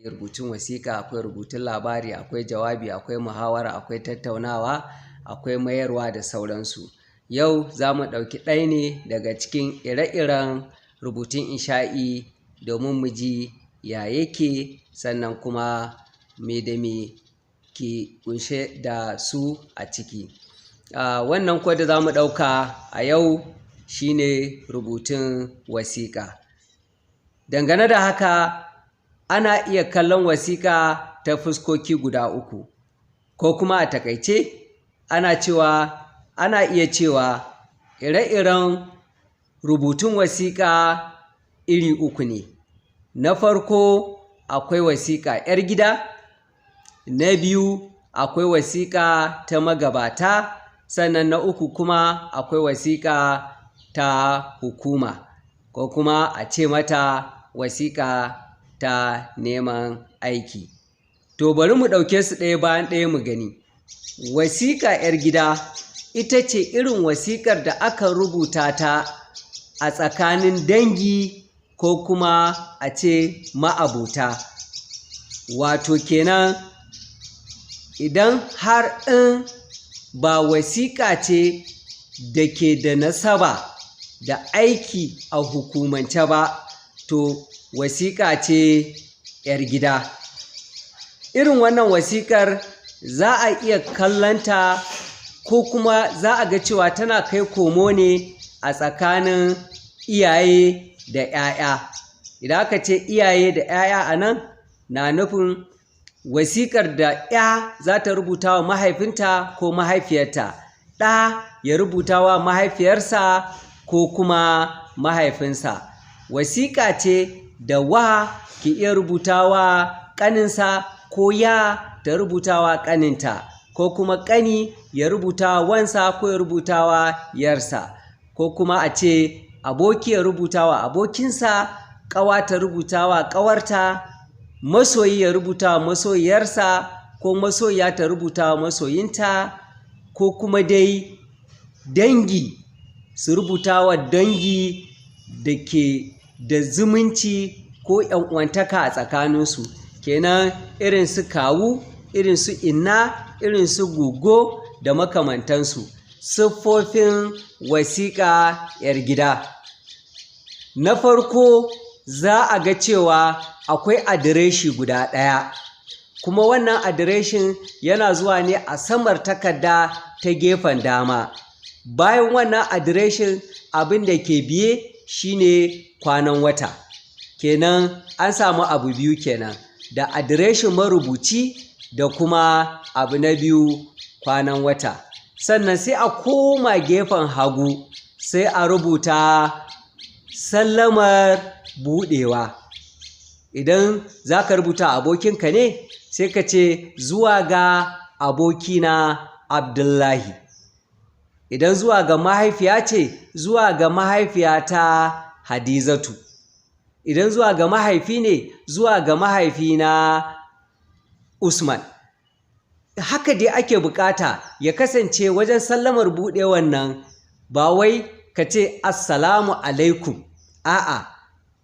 rubutun wasiƙa, akwai rubutun labari, akwai jawabi, akwai muhawara, akwai tattaunawa, akwai mayarwa da sauransu. Yau za mu ɗauki ɗaya ne daga cikin ire-iren rubutun insha'i domin mu ji ya yake, sannan kuma me da me ke ƙunshe da su a ciki. Wannan kuwa da za mu ɗauka a yau shine rubutun wasiƙa. Dangane da haka, ana iya kallon wasiƙa ta fuskoki guda uku, ko kuma a taƙaice ana iya cewa ire-iren rubutun wasiƙa iri uku ne. Na farko akwai wasiƙa 'yar gida, na biyu akwai wasiƙa ta magabata, sannan na uku kuma akwai wasiƙa ta hukuma, ko kuma a ce mata wasiƙa ta neman aiki. To bari mu ɗauke su ɗaya bayan ɗaya mu gani. Wasiƙa 'yar gida ita ce irin wasiƙar da aka rubuta ta a tsakanin dangi ko kuma a ce ma'abota. Wato kenan idan har in ba wasiƙa ce da ke da nasaba da aiki a hukumance ba, to wasiƙa ce 'yar gida. Irin wannan wasiƙar za a iya kallonta ko kuma za a ga cewa tana kai komo ne a tsakanin iyaye da 'ya'ya. Idan aka ce iyaye da 'ya'ya a nan, na nufin wasiƙar da 'ya za ta rubuta wa mahaifinta ko mahaifiyarta, ɗa ya rubuta wa mahaifiyarsa ko kuma mahaifinsa. Wasiƙa ce da wa ke iya rubuta wa ƙaninsa, ko ya ta rubuta wa ƙaninta, ko kuma ƙani ya rubuta wa wansa ko ya rubuta wa yarsa, ko kuma a ce aboki ya rubuta wa abokinsa, ƙawa ta rubuta wa ƙawarta, masoyi ya rubuta wa masoyiyarsa, ko masoyiya ta rubuta wa masoyinta, ko kuma dai dangi su rubuta wa dangi da ke da zumunci ko 'yan'uwantaka a tsakaninsu. Kenan irin su kawu, irin su inna, irin su goggo da makamantansu. Siffofin wasiƙa 'yar gida. Na farko za a ga cewa akwai adireshi guda ɗaya, kuma wannan adireshin yana zuwa ne a samar takarda ta gefen dama. Bayan wannan adireshin abin da ke biye shine kwanan wata. Kenan an samu abu biyu kenan, da adireshin marubuci da kuma abu na biyu, kwanan wata. Sannan sai a koma gefen hagu sai a rubuta sallamar buɗewa. Idan za ka rubuta abokinka ne, sai ka ce zuwa ga abokina Abdullahi. Idan zuwa ga mahaifiya ce, zuwa ga mahaifiyata Hadizatu. Idan zuwa ga mahaifi ne, zuwa ga mahaifina Usman. Haka dai ake buƙata ya kasance wajen sallamar buɗewan nan, ba wai ka ce assalamu alaikum. A'a,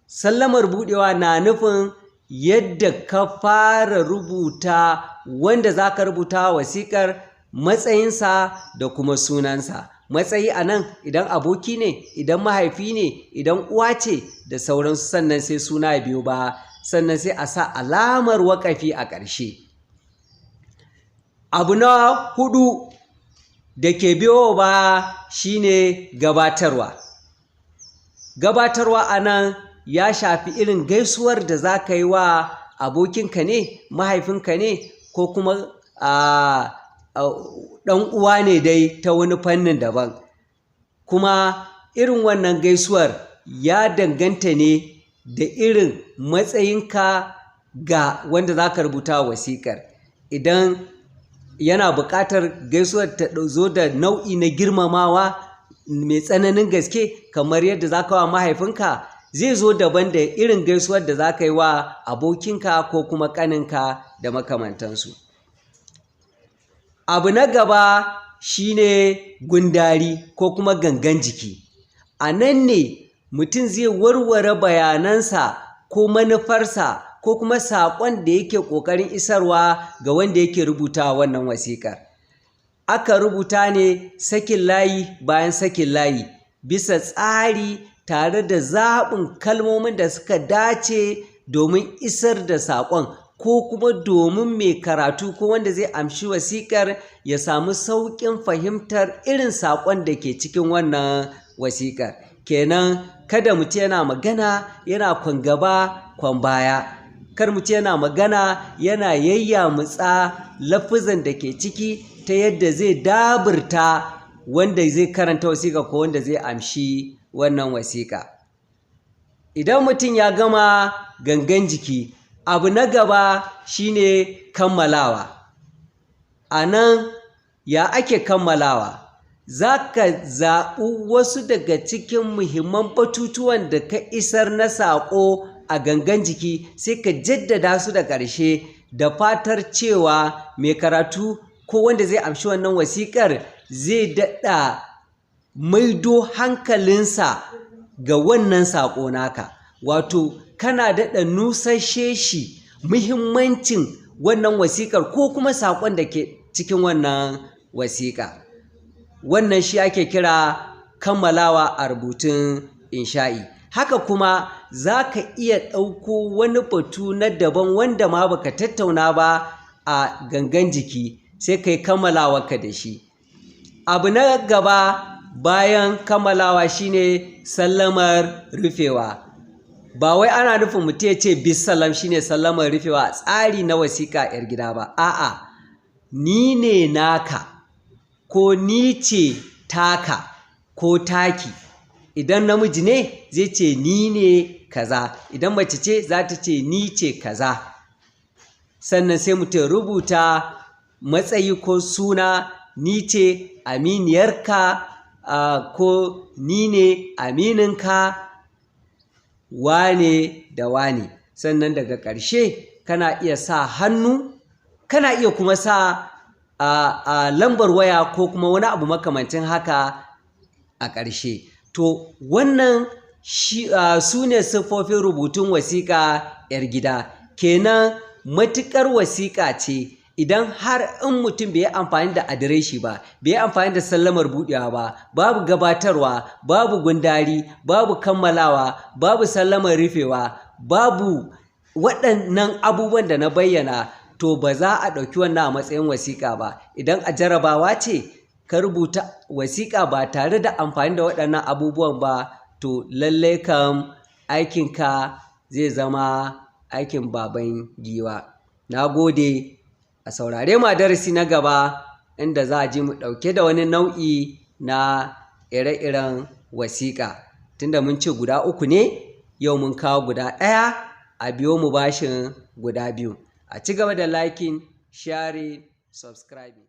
sallamar buɗewa na nufin yadda ka fara rubuta wanda za ka rubuta wasiƙar, matsayinsa da kuma sunansa. Matsayi a nan idan aboki ne, idan mahaifi ne, idan uwa ce da sauransu, sannan sai suna biyu ba, sannan sai a sa alamar waƙafi a ƙarshe. Abu na hudu da ke biyo ba shine gabatarwa. Gabatarwa a nan ya shafi irin gaisuwar da za ka yi wa abokinka ne, mahaifinka ne, ko kuma ɗan uwa ne dai ta wani fannin daban. Kuma irin wannan gaisuwar ya danganta ne da irin matsayinka ga wanda za ka rubuta wasiƙar. Idan yana buƙatar gaisuwar ta zo da nau'i na girmamawa mai tsananin gaske, kamar yadda za ka wa mahaifinka, zai zo daban da irin gaisuwar da za ka yi wa abokinka ko kuma ƙaninka da makamantansu. Abu na gaba shine gundari ko kuma gangan jiki. A nan ne mutum zai warware bayanansa ko manufarsa ko kuma saƙon da yake ƙoƙarin isarwa ga wanda yake rubuta wannan wasiƙar. Aka rubuta ne sakin layi bayan sakin layi bisa tsari tare da zaɓin kalmomin da suka dace domin isar da saƙon ko kuma domin mai karatu ko wanda zai amshi wasiƙar ya samu sauƙin fahimtar irin saƙon da ke cikin wannan wasiƙar. Kenan kada mutum yana magana yana kwan gaba kwan baya, kar mutum yana magana yana yayyamutsa lafuzan da ke ciki ta yadda zai daburta wanda zai karanta wasiƙa ko wanda zai amshi wannan wasiƙa. Idan mutum ya gama gangan jiki, abu na gaba shine kammalawa. A nan ya ake kammalawa? Za ka zaɓi wasu daga cikin muhimman batutuwan da ka isar na saƙo a gangan jiki sai ka jaddada su da ƙarshe da fatar cewa mai karatu ko wanda zai amshi wannan wasiƙar zai daɗa maido hankalinsa ga wannan saƙo naka. Wato kana daɗa nusashe shi muhimmancin wannan wasiƙar ko kuma saƙon da ke cikin wannan wasiƙa. Wannan shi ake kira kammalawa a rubutun insha'i. Haka kuma za ka iya ɗauko wani batu na daban wanda ma baka tattauna ba a gangan jiki sai ka yi kammalawarka da shi. Abu na gaba bayan kammalawa shine sallamar rufewa. Ba wai ana nufin mutum ya ce bisalam shine sallamar rufewa a tsari na wasiƙa 'yar gida ba. A'a, ni ne naka ko ni ce taka ko taki. Idan namiji ne zai ce ni ne kaza, idan mace ce za ta ce ni ce kaza. Sannan sai mutum rubuta matsayi ko suna, ni ce aminiyarka ko ni ne amininka wane da wane. Sannan daga ƙarshe kana iya sa hannu, kana iya kuma sa lambar waya ko kuma wani abu makamancin haka a ƙarshe. To wannan su ne siffofin rubutun wasiƙa 'yar gida. Kenan matuƙar wasiƙa ce idan har in mutum bai yi amfani da adireshi ba, bai yi amfani da sallamar buɗewa ba, babu gabatarwa, babu gundari, babu kammalawa, babu sallamar rufewa, babu waɗannan abubuwan da na bayyana, to ba za a ɗauki wannan a matsayin wasiƙa ba. Idan a jarabawa ce ka rubuta wasiƙa ba tare da amfani da waɗannan abubuwan ba, to lallai kam aikinka zai zama aikin baban giwa. Na gode. A saurare mu a darasi na gaba inda za a ji mu ɗauke da wani nau'i na ire-iren wasiƙa. Tunda mun ce guda 3 ne, yau mun kawo guda 1, a biyo mu bashin guda 2. A ci gaba da liking, sharing, subscribing.